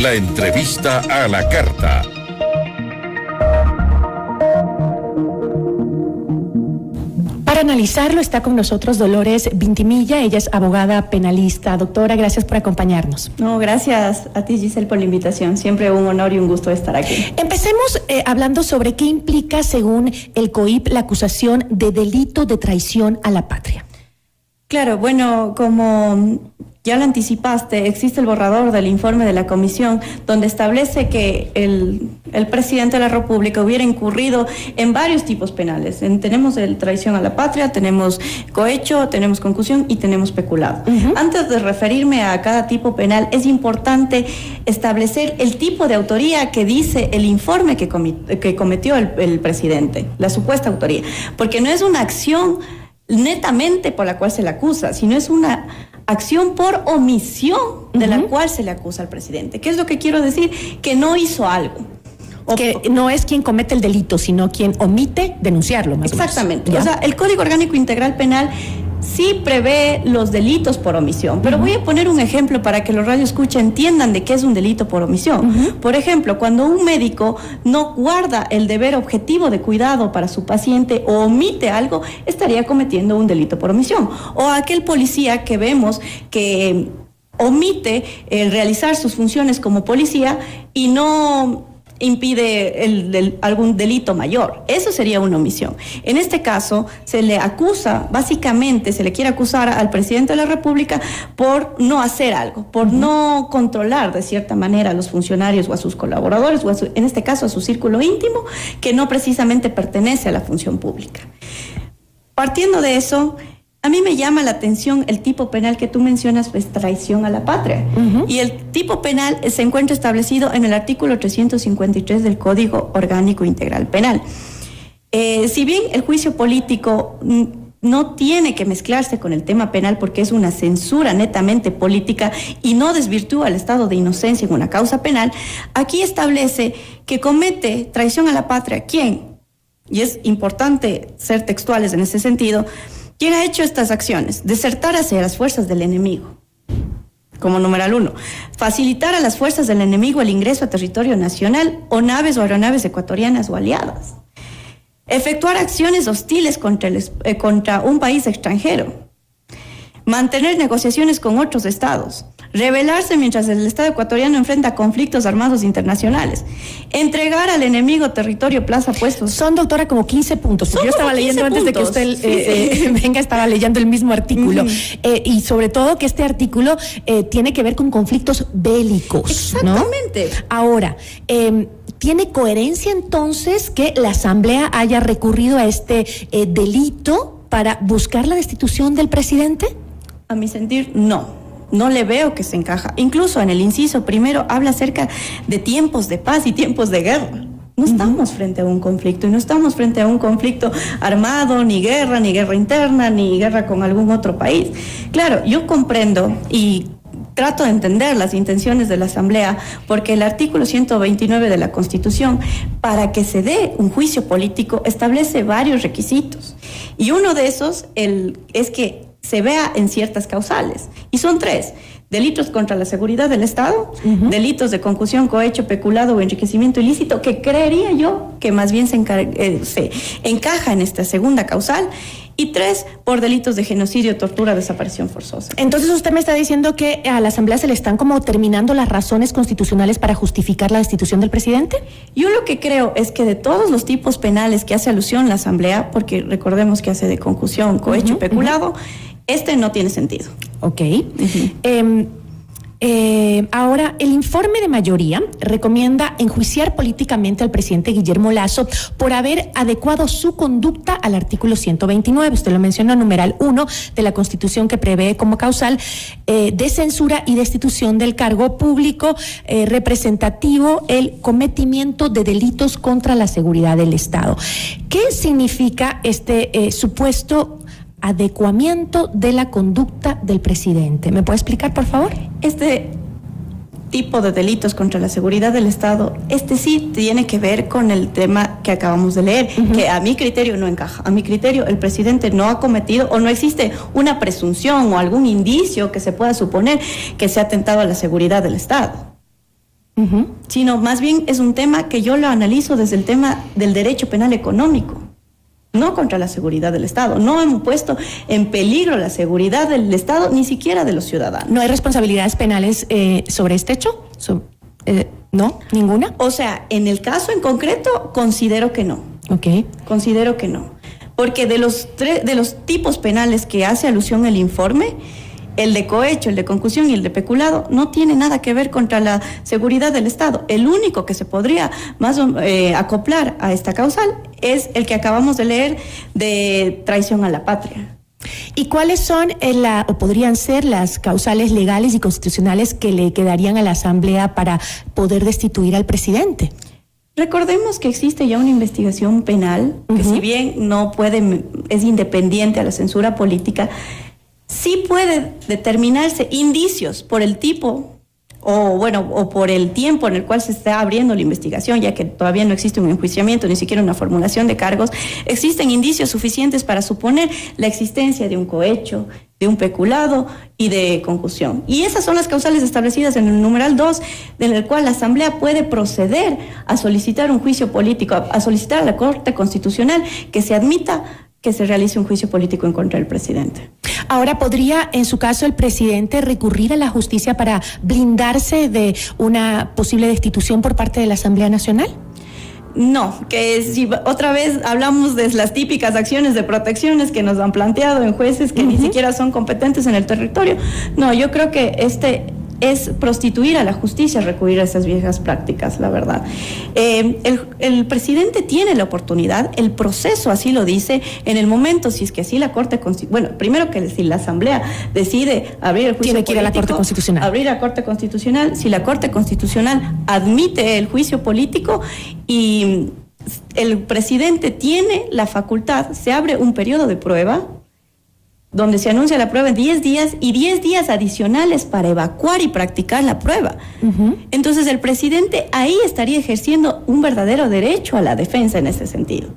La entrevista a la carta. Para analizarlo está con nosotros Dolores Vintimilla, ella es abogada penalista. Doctora, gracias por acompañarnos. No, gracias a ti, Giselle, por la invitación. Siempre un honor y un gusto estar aquí. Empecemos hablando sobre qué implica, según el COIP, la acusación de delito de traición a la patria. Claro, bueno, como ya lo anticipaste, existe el borrador del informe de la comisión donde establece que el presidente de la República hubiera incurrido en varios tipos penales. Tenemos el traición a la patria, tenemos cohecho, tenemos concusión y tenemos peculado. Antes de referirme a cada tipo penal, es importante establecer el tipo de autoría que dice el informe que cometió el presidente, la supuesta autoría, porque no es una acción netamente por la cual se le acusa, sino es una acción por omisión de la cual se le acusa al presidente. ¿Qué es lo que quiero decir? Que no hizo algo. Que no es quien comete el delito, sino quien omite denunciarlo, más exactamente. O menos. O sea, el Código Orgánico Integral Penal sí prevé los delitos por omisión, pero voy a poner un ejemplo para que los radioescuchas entiendan de qué es un delito por omisión. Por ejemplo, cuando un médico no guarda el deber objetivo de cuidado para su paciente o omite algo, estaría cometiendo un delito por omisión. O aquel policía que vemos que omite realizar sus funciones como policía y no impide algún delito mayor. Eso sería una omisión. En este caso, se le acusa, básicamente, se le quiere acusar al presidente de la República por no hacer algo, por no controlar de cierta manera a los funcionarios o a sus colaboradores, o en este caso a su círculo íntimo, que no precisamente pertenece a la función pública. Partiendo de eso, a mí me llama la atención el tipo penal que tú mencionas, pues traición a la patria. Y el tipo penal se encuentra establecido en el artículo 353 del Código Orgánico Integral Penal. Si bien el juicio político no tiene que mezclarse con el tema penal porque es una censura netamente política y no desvirtúa el estado de inocencia en una causa penal, aquí establece que comete traición a la patria ¿quién? Y es importante ser textuales en ese sentido. ¿Quién ha hecho estas acciones? Desertar hacia las fuerzas del enemigo. Como numeral 1. Facilitar a las fuerzas del enemigo el ingreso a territorio nacional o naves o aeronaves ecuatorianas o aliadas. Efectuar acciones hostiles contra un país extranjero. Mantener negociaciones con otros estados. Rebelarse mientras el Estado ecuatoriano enfrenta conflictos armados internacionales. Entregar al enemigo territorio, plaza, puestos. Son, doctora, como 15 puntos. Yo estaba leyendo antes de que usted venga, estaba leyendo el mismo artículo. Y sobre todo que este artículo tiene que ver con conflictos bélicos. Exactamente. ¿No? Ahora, ¿tiene coherencia entonces que la Asamblea haya recurrido a este delito para buscar la destitución del presidente? A mi sentir, no. No le veo que se encaja. Incluso en el inciso primero habla acerca de tiempos de paz y tiempos de guerra. No estamos frente a un conflicto y no estamos frente a un conflicto armado, ni guerra interna, ni guerra con algún otro país. Claro, yo comprendo y trato de entender las intenciones de la Asamblea porque el artículo 129 de la Constitución, para que se dé un juicio político, establece varios requisitos. Y uno de esos es que se vea en ciertas causales. Y son 3. Delitos contra la seguridad del Estado, delitos de concusión, cohecho, peculado o enriquecimiento ilícito, que creería yo que más bien se encaja en esta segunda causal. Y 3, por delitos de genocidio, tortura, desaparición forzosa. Entonces usted me está diciendo que a la Asamblea se le están como terminando las razones constitucionales para justificar la destitución del presidente. Yo lo que creo es que de todos los tipos penales que hace alusión la Asamblea, porque recordemos que hace de concusión, cohecho y peculado, este no tiene sentido. Ok. Ahora, el informe de mayoría recomienda enjuiciar políticamente al presidente Guillermo Lasso por haber adecuado su conducta al artículo 129, usted lo mencionó, numeral 1 de la Constitución, que prevé como causal de censura y destitución del cargo público representativo el cometimiento de delitos contra la seguridad del Estado. ¿Qué significa este supuesto adecuamiento de la conducta del presidente? ¿Me puede explicar, por favor? Este tipo de delitos contra la seguridad del Estado, sí tiene que ver con el tema que acabamos de leer, que a mi criterio no encaja. A mi criterio, el presidente no ha cometido o no existe una presunción o algún indicio que se pueda suponer que se ha atentado a la seguridad del Estado. sino más bien es un tema que yo lo analizo desde el tema del derecho penal económico, no contra la seguridad del Estado. No hemos puesto en peligro la seguridad del Estado, ni siquiera de los ciudadanos. ¿No hay responsabilidades penales sobre este hecho? ¿No? ¿Ninguna? O sea, en el caso en concreto, considero que no. Ok. Considero que no. Porque de los tipos penales que hace alusión el informe, el de cohecho, el de concusión y el de peculado no tiene nada que ver contra la seguridad del Estado. El único que se podría más acoplar a esta causal es el que acabamos de leer de traición a la patria. ¿Y cuáles son o podrían ser las causales legales y constitucionales que le quedarían a la Asamblea para poder destituir al presidente? Recordemos que existe ya una investigación penal que si bien no es independiente a la censura política, sí puede determinarse indicios por el tipo o por el tiempo en el cual se está abriendo la investigación, ya que todavía no existe un enjuiciamiento, ni siquiera una formulación de cargos. Existen indicios suficientes para suponer la existencia de un cohecho, de un peculado y de concusión. Y esas son las causales establecidas en el numeral 2, en el cual la Asamblea puede proceder a solicitar un juicio político, a solicitar a la Corte Constitucional que se admita que se realice un juicio político en contra del presidente. Ahora, ¿podría, en su caso, el presidente recurrir a la justicia para blindarse de una posible destitución por parte de la Asamblea Nacional? No, que si otra vez hablamos de las típicas acciones de protecciones que nos han planteado en jueces que ni siquiera son competentes en el territorio. No, yo creo que es prostituir a la justicia recurrir a esas viejas prácticas, la verdad. El presidente tiene la oportunidad, el proceso así lo dice, en el momento, si es que así la Corte Constitucional, bueno, primero que si la Asamblea decide abrir el juicio tiene que ir a la Corte Constitucional. Abrir la Corte Constitucional, si la Corte Constitucional admite el juicio político y el presidente tiene la facultad, se abre un periodo de prueba, donde se anuncia la prueba en 10 días y 10 días adicionales para evacuar y practicar la prueba. Entonces el presidente ahí estaría ejerciendo un verdadero derecho a la defensa en ese sentido.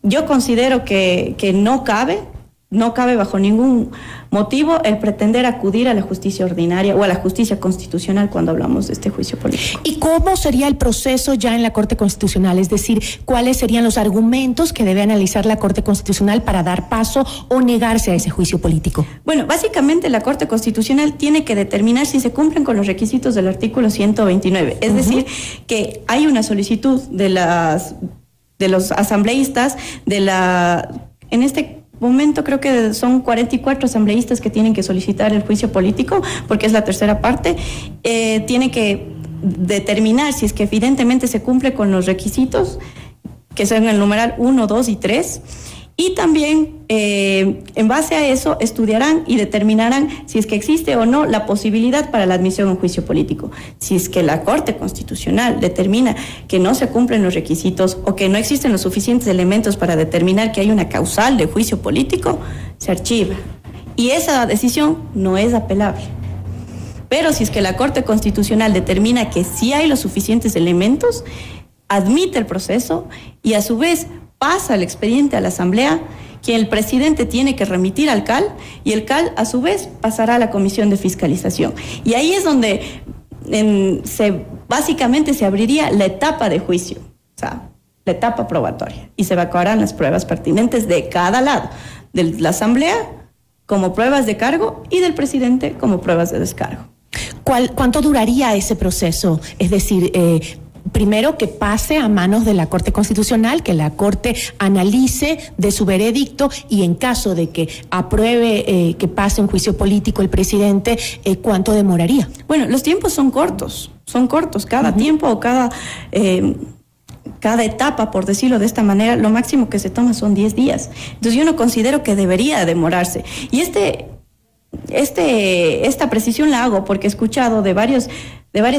Yo considero que no cabe bajo ningún motivo el pretender acudir a la justicia ordinaria o a la justicia constitucional cuando hablamos de este juicio político. ¿Y cómo sería el proceso ya en la Corte Constitucional? Es decir, ¿cuáles serían los argumentos que debe analizar la Corte Constitucional para dar paso o negarse a ese juicio político? Bueno, básicamente la Corte Constitucional tiene que determinar si se cumplen con los requisitos del artículo 129. Es decir, que hay una solicitud de los asambleístas en este momento creo que son 44 asambleístas que tienen que solicitar el juicio político, porque es la tercera parte. Tiene que determinar si es que evidentemente se cumple con los requisitos, que son el numeral 1, 2 y 3. Y también, en base a eso, estudiarán y determinarán si es que existe o no la posibilidad para la admisión a un juicio político. Si es que la Corte Constitucional determina que no se cumplen los requisitos o que no existen los suficientes elementos para determinar que hay una causal de juicio político, se archiva. Y esa decisión no es apelable. Pero si es que la Corte Constitucional determina que sí hay los suficientes elementos, admite el proceso y a su vez pasa el expediente a la Asamblea, que el presidente tiene que remitir al CAL y el CAL a su vez pasará a la Comisión de Fiscalización. Y ahí es donde básicamente se abriría la etapa de juicio, o sea, la etapa probatoria, y se evacuarán las pruebas pertinentes de cada lado, de la Asamblea como pruebas de cargo y del presidente como pruebas de descargo. ¿Cuánto duraría ese proceso? Es decir, primero que pase a manos de la Corte Constitucional, que la Corte analice de su veredicto y en caso de que apruebe que pase un juicio político el presidente, ¿cuánto demoraría? Bueno, los tiempos son cortos. Cada tiempo o cada etapa, por decirlo de esta manera, lo máximo que se toma son 10 días. Entonces yo no considero que debería demorarse. Y esta precisión la hago porque he escuchado de varias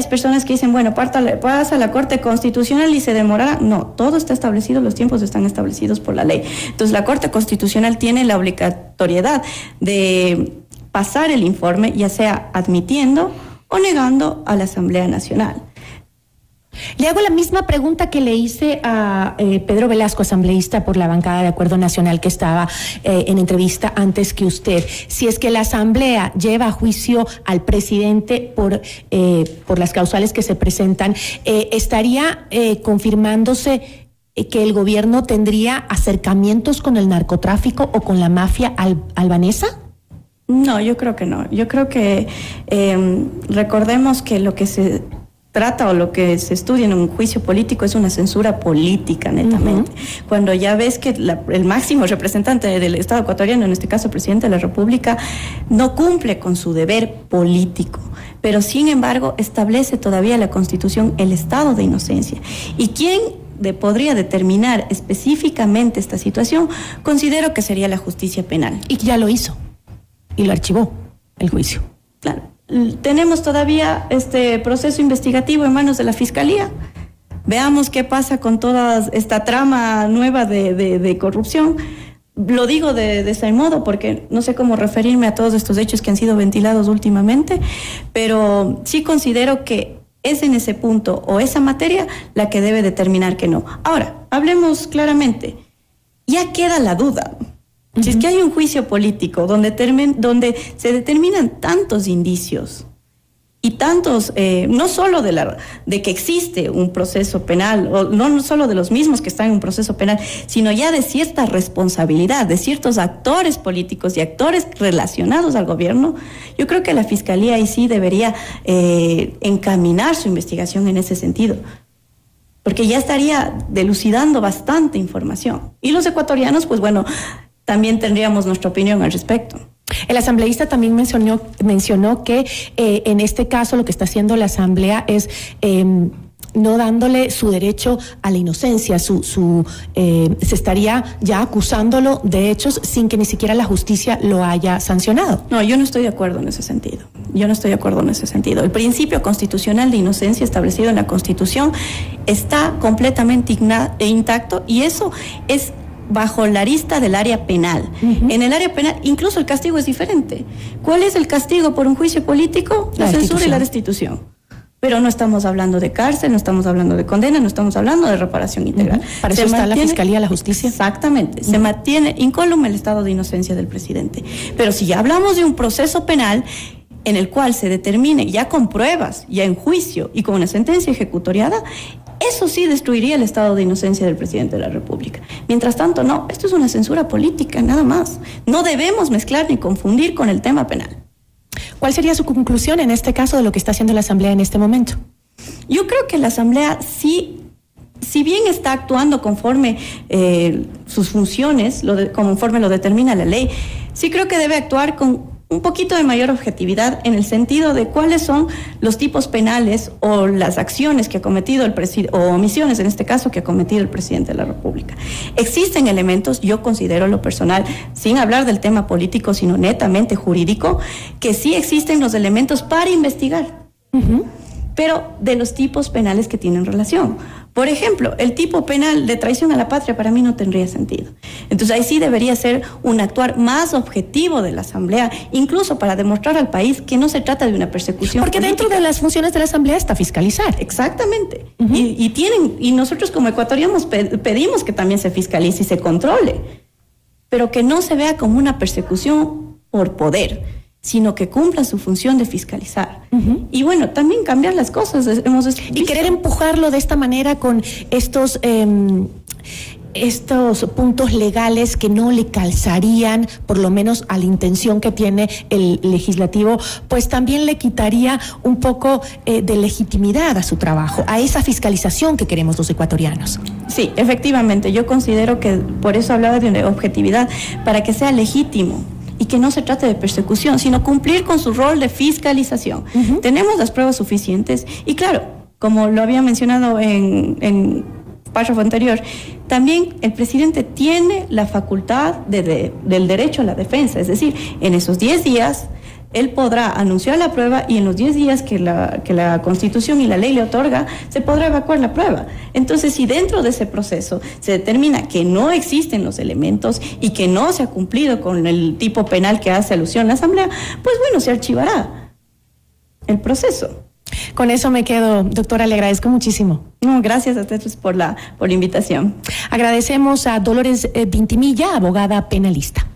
personas que dicen, bueno, pasa a la Corte Constitucional y se demorará. No, todo está establecido, los tiempos están establecidos por la ley. Entonces la Corte Constitucional tiene la obligatoriedad de pasar el informe, ya sea admitiendo o negando a la Asamblea Nacional. Le hago la misma pregunta que le hice a Pedro Velasco, asambleísta por la bancada de Acuerdo Nacional, que estaba en entrevista antes que usted. Si es que la Asamblea lleva a juicio al presidente por las causales que se presentan, ¿estaría confirmándose que el gobierno tendría acercamientos con el narcotráfico o con la mafia albanesa? No, yo creo que no. Yo creo que recordemos que lo que se trata o lo que se estudia en un juicio político es una censura política, netamente. Cuando ya ves que el máximo representante del Estado ecuatoriano, en este caso el presidente de la República, no cumple con su deber político, pero sin embargo establece todavía la Constitución el estado de inocencia. ¿Y quién podría determinar específicamente esta situación? Considero que sería la justicia penal. Y ya lo hizo, y lo archivó el juicio. Claro. Tenemos todavía este proceso investigativo en manos de la Fiscalía. Veamos qué pasa con toda esta trama nueva de corrupción. Lo digo de ese modo porque no sé cómo referirme a todos estos hechos que han sido ventilados últimamente, pero sí considero que es en ese punto o esa materia la que debe determinar que no. Ahora, hablemos claramente. Ya queda la duda. Si es que hay un juicio político donde se determinan tantos indicios y tantos, no solo de que existe un proceso penal, o no solo de los mismos que están en un proceso penal, sino ya de cierta responsabilidad de ciertos actores políticos y actores relacionados al gobierno, yo creo que la Fiscalía ahí sí debería encaminar su investigación en ese sentido, porque ya estaría delucidando bastante información. Y los ecuatorianos, pues bueno, también tendríamos nuestra opinión al respecto. El asambleísta también mencionó que en este caso lo que está haciendo la Asamblea es no dándole su derecho a la inocencia, se estaría ya acusándolo de hechos sin que ni siquiera la justicia lo haya sancionado. No, yo no estoy de acuerdo en ese sentido. El principio constitucional de inocencia establecido en la Constitución está completamente intacto, y eso es bajo la arista del área penal. En el área penal incluso el castigo es diferente. ¿Cuál es el castigo por un juicio político? La censura y la destitución. Pero no estamos hablando de cárcel, no estamos hablando de condena, no estamos hablando de reparación integral. Para eso está la Fiscalía, la Justicia. Exactamente. Se mantiene incólume el estado de inocencia del presidente. Pero si ya hablamos de un proceso penal en el cual se determine ya con pruebas, ya en juicio y con una sentencia ejecutoriada, eso sí destruiría el estado de inocencia del presidente de la República. Mientras tanto, no, esto es una censura política, nada más. No debemos mezclar ni confundir con el tema penal. ¿Cuál sería su conclusión en este caso de lo que está haciendo la Asamblea en este momento? Yo creo que la Asamblea sí, si bien está actuando conforme sus funciones, conforme lo determina la ley, sí creo que debe actuar con un poquito de mayor objetividad en el sentido de cuáles son los tipos penales o las acciones que ha cometido el presidente, o omisiones en este caso, que ha cometido el presidente de la República. Existen elementos, yo considero lo personal, sin hablar del tema político, sino netamente jurídico, que sí existen los elementos para investigar. Pero de los tipos penales que tienen relación. Por ejemplo, el tipo penal de traición a la patria para mí no tendría sentido. Entonces ahí sí debería ser un actuar más objetivo de la Asamblea, incluso para demostrar al país que no se trata de una persecución porque política. Dentro de las funciones de la Asamblea está fiscalizar. Exactamente. Y nosotros como ecuatorianos pedimos que también se fiscalice y se controle, pero que no se vea como una persecución por poder, sino que cumpla su función de fiscalizar. Y bueno, también cambiar las cosas. Y querer empujarlo de esta manera con estos puntos legales que no le calzarían, por lo menos a la intención que tiene el legislativo, pues también le quitaría un poco de legitimidad a su trabajo, a esa fiscalización que queremos los ecuatorianos. Sí, efectivamente, yo considero que por eso hablaba de una objetividad, para que sea legítimo y que no se trate de persecución, sino cumplir con su rol de fiscalización. Tenemos las pruebas suficientes y claro, como lo había mencionado en párrafo anterior, también el presidente tiene la facultad del derecho a la defensa, es decir, en esos 10 días él podrá anunciar la prueba y en los 10 días que la Constitución y la ley le otorga, se podrá evacuar la prueba. Entonces, si dentro de ese proceso se determina que no existen los elementos y que no se ha cumplido con el tipo penal que hace alusión la Asamblea, pues bueno, se archivará el proceso. Con eso me quedo, doctora, le agradezco muchísimo. No, gracias a ustedes por la invitación. Agradecemos a Dolores Vintimilla, abogada penalista.